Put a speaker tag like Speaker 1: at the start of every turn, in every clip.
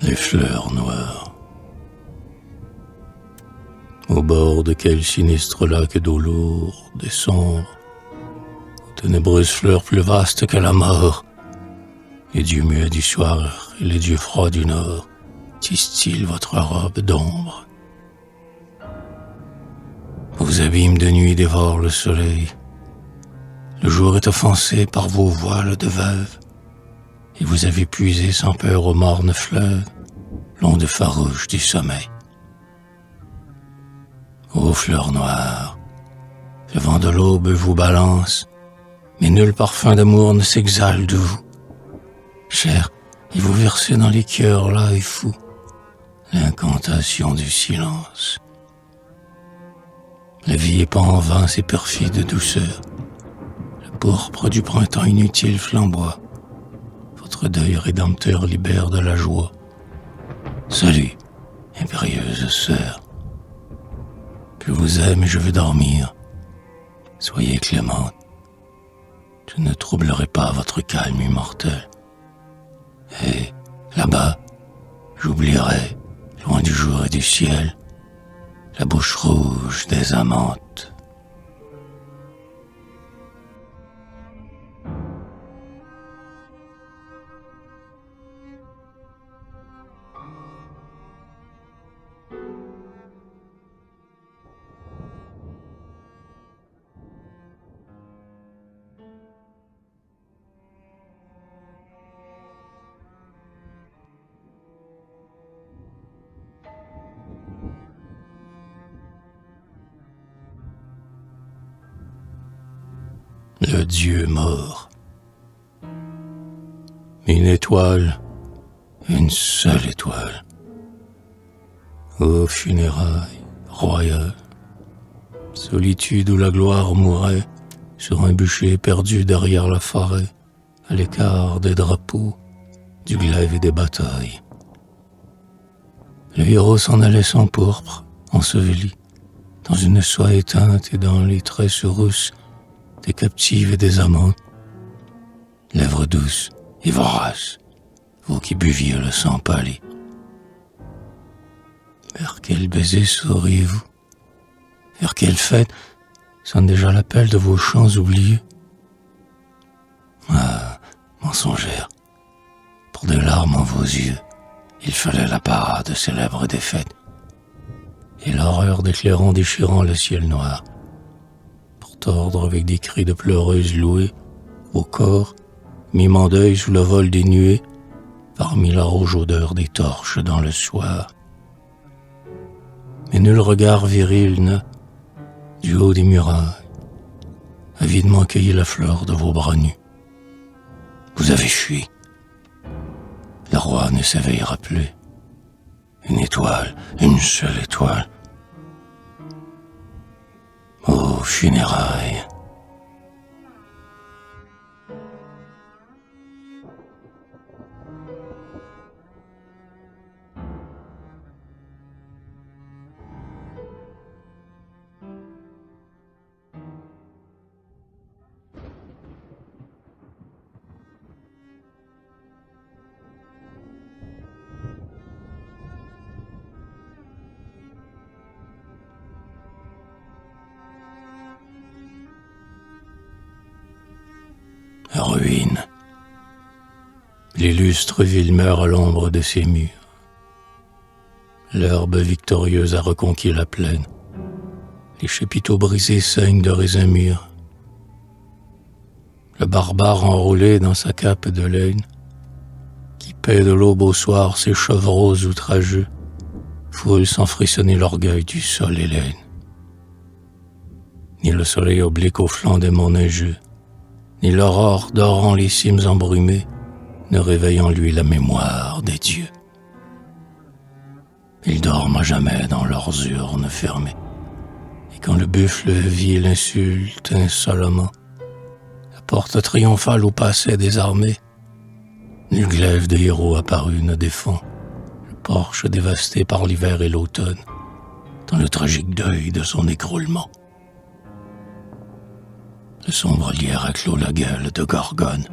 Speaker 1: Les fleurs noires. Au bord de quel sinistre lac d'eau lourde et sombre, aux ténébreuses fleurs plus vastes que la mort, les dieux muets du soir et les dieux froids du nord tissent-ils votre robe d'ombre? Vos abîmes de nuit dévorent le soleil, le jour est offensé par vos voiles de veuve, et vous avez puisé sans peur au morne fleuve, l'onde farouche du sommeil. Ô fleurs noires, le vent de l'aube vous balance, mais nul parfum d'amour ne s'exhale de vous. Cher, il vous versez dans les cœurs là et fous l'incantation du silence. La vie épand en vain ses perfides douceurs, le pourpre du printemps inutile flamboie, votre deuil rédempteur libère de la joie. Salut, impérieuse sœur. Je vous aime et je veux dormir. Soyez clémente. Je ne troublerai pas votre calme immortel. Et là-bas, j'oublierai, loin du jour et du ciel, la bouche rouge des amantes. Le Dieu mort. Une étoile, une seule étoile. Ô funérailles royales, solitude où la gloire mourait sur un bûcher perdu derrière la forêt, à l'écart des drapeaux, du glaive et des batailles. Le héros s'en allait sans pourpre, enseveli, dans une soie éteinte et dans les tresses rousses des captives et des amantes. Lèvres douces et voraces, vous qui buviez le sang pâli. Vers quel baiser souriez-vous? Vers quelle fête sonne déjà l'appel de vos chants oubliés? Ah, mensongère, pour des larmes en vos yeux, il fallait la parade célèbre des fêtes, et l'horreur des clairons déchirant le ciel noir, pour tordre avec des cris de pleureuses louées au corps, mimant d'œil sous le vol des nuées, parmi la rouge odeur des torches dans le soir. Mais nul regard viril n'a, du haut des murailles, avidement cueilli la fleur de vos bras nus. Vous avez fui. Le roi ne s'éveillera plus. Une étoile, une seule étoile. Ô funérailles. Ruine. L'illustre ville meurt à l'ombre de ses murs. L'herbe victorieuse a reconquis la plaine. Les chapiteaux brisés saignent de raisins mûrs. Le barbare enroulé dans sa cape de laine, qui paie de l'aube au soir ses chevreaux outrageux, foule sans frissonner l'orgueil du sol hélène. Ni le soleil oblique au flanc des monts neigeux, ni l'aurore dorant les cimes embrumées, ne réveille en lui la mémoire des dieux. Ils dorment à jamais dans leurs urnes fermées, et quand le buffle vit l'insulte insolemment, la porte triomphale où passaient des armées, nul glaive de héros apparu ne défend le porche dévasté par l'hiver et l'automne, dans le tragique deuil de son écroulement. Le sombre lierre a clos la gueule de Gorgone.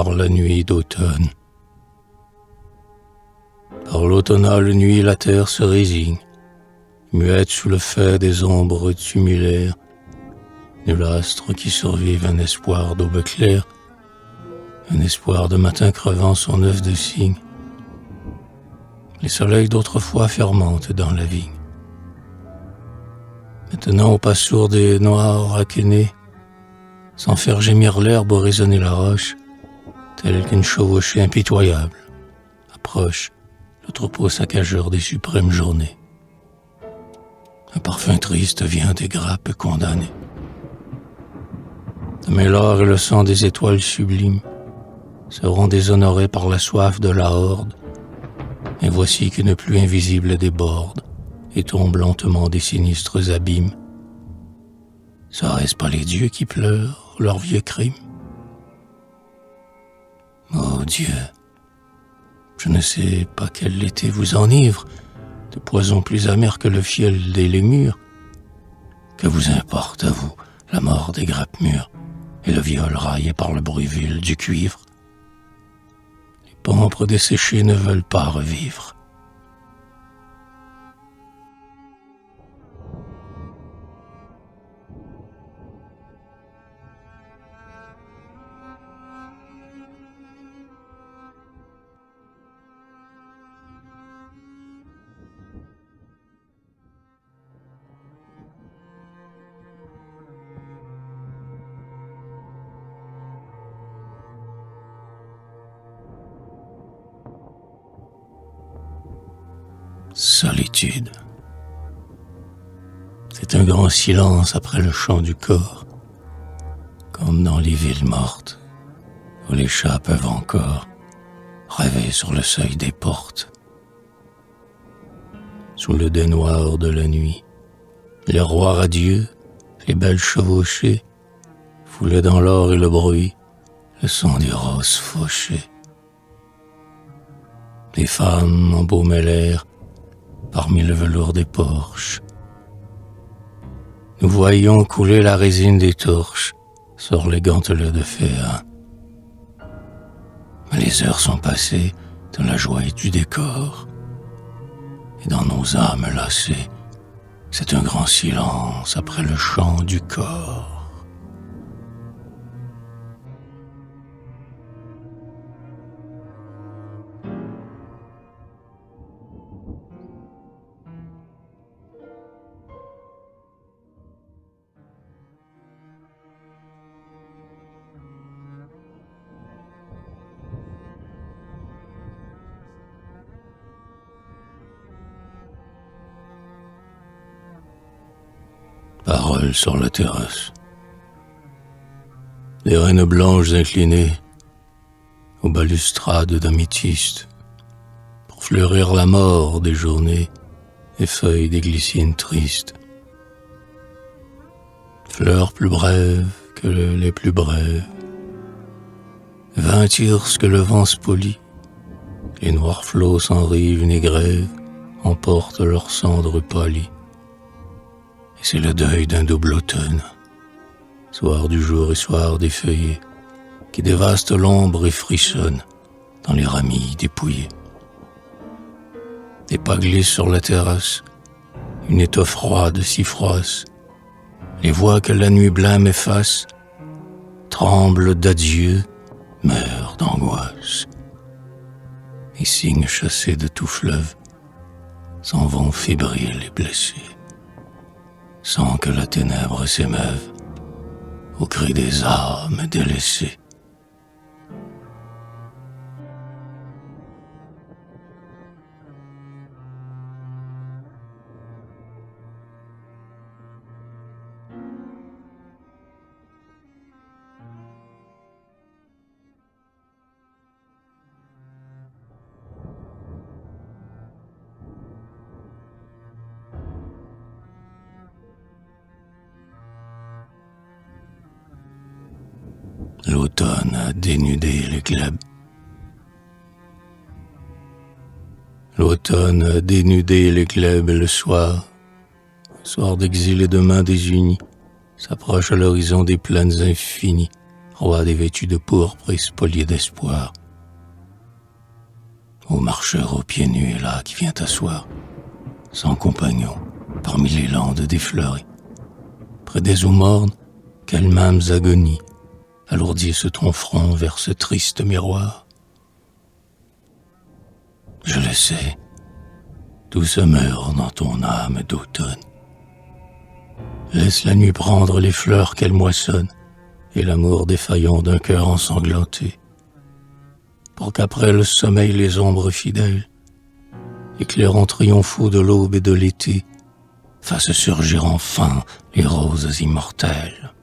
Speaker 1: par la nuit d'automne. Par l'automnale nuit, la terre se résigne, muette sous le fait des ombres tumulaires. Nul astre qui survive un espoir d'aube claire, un espoir de matin crevant son œuf de cygne. Les soleils d'autrefois fermentent dans la vigne. Maintenant, au pas sourd des noirs aquenés, sans faire gémir l'herbe ou résonner la roche, telle qu'une chevauchée impitoyable, approche le troupeau saccageur des suprêmes journées. Un parfum triste vient des grappes condamnées. Mais l'or et le sang des étoiles sublimes seront déshonorés par la soif de la horde, et voici qu'une pluie invisible déborde et tombe lentement des sinistres abîmes. Seraient-ce pas les dieux qui pleurent leurs vieux crimes? Oh Dieu, je ne sais pas quel été vous enivre, de poison plus amer que le fiel des lémures. Que vous importe à vous la mort des grappes mûres et le viol raillé par le bruit vil du cuivre? Les pampres desséchés ne veulent pas revivre. Solitude. C'est un grand silence après le chant du corps, comme dans les villes mortes, où les chats peuvent encore rêver sur le seuil des portes. Sous le dais noir de la nuit, les rois radieux, les belles chevauchées, foulaient dans l'or et le bruit, le son des roses fauchées. Des femmes embaumaient l'air parmi le velours des porches. Nous voyions couler la résine des torches sur les gantelets de fer. Mais les heures sont passées dans la joie du décor, et dans nos âmes lassées, c'est un grand silence après le chant du corps. Paroles sur la terrasse. Des reines blanches inclinées aux balustrades d'améthyste pour fleurir la mort des journées et feuilles des glycines tristes. Fleurs plus brèves que les plus brèves, vingt tirs que le vent spolie, les noirs flots sans rive ni grève emportent leurs cendres pâlies. Et c'est le deuil d'un double automne, soir du jour et soir des feuillets, qui dévaste l'ombre et frissonne dans les ramilles dépouillées. Des pas glissent sur la terrasse, une étoffe froide s'y froisse, les voix que la nuit blême efface tremblent d'adieu, meurent d'angoisse. Et cygnes chassés de tout fleuve s'en vont fébriles et blessés, sans que la ténèbre s'émeuve au cri des âmes délaissées. L'automne a dénudé les glèbes. L'automne a dénudé les glèbes et le soir d'exil et de mains désunies, s'approche à l'horizon des plaines infinies, roi dévêtu de pourpre et spolié d'espoir. Ô marcheur aux pieds nus est là qui vient t'asseoir, sans compagnon, parmi les landes défleuries, près des eaux mornes qu'elles-mêmes agonies alourdissent ton front vers ce triste miroir. Je le sais, tout se meurt dans ton âme d'automne. Laisse la nuit prendre les fleurs qu'elle moissonne et l'amour défaillant d'un cœur ensanglanté, pour qu'après le sommeil les ombres fidèles, éclairant triomphaux de l'aube et de l'été, fassent surgir enfin les roses immortelles.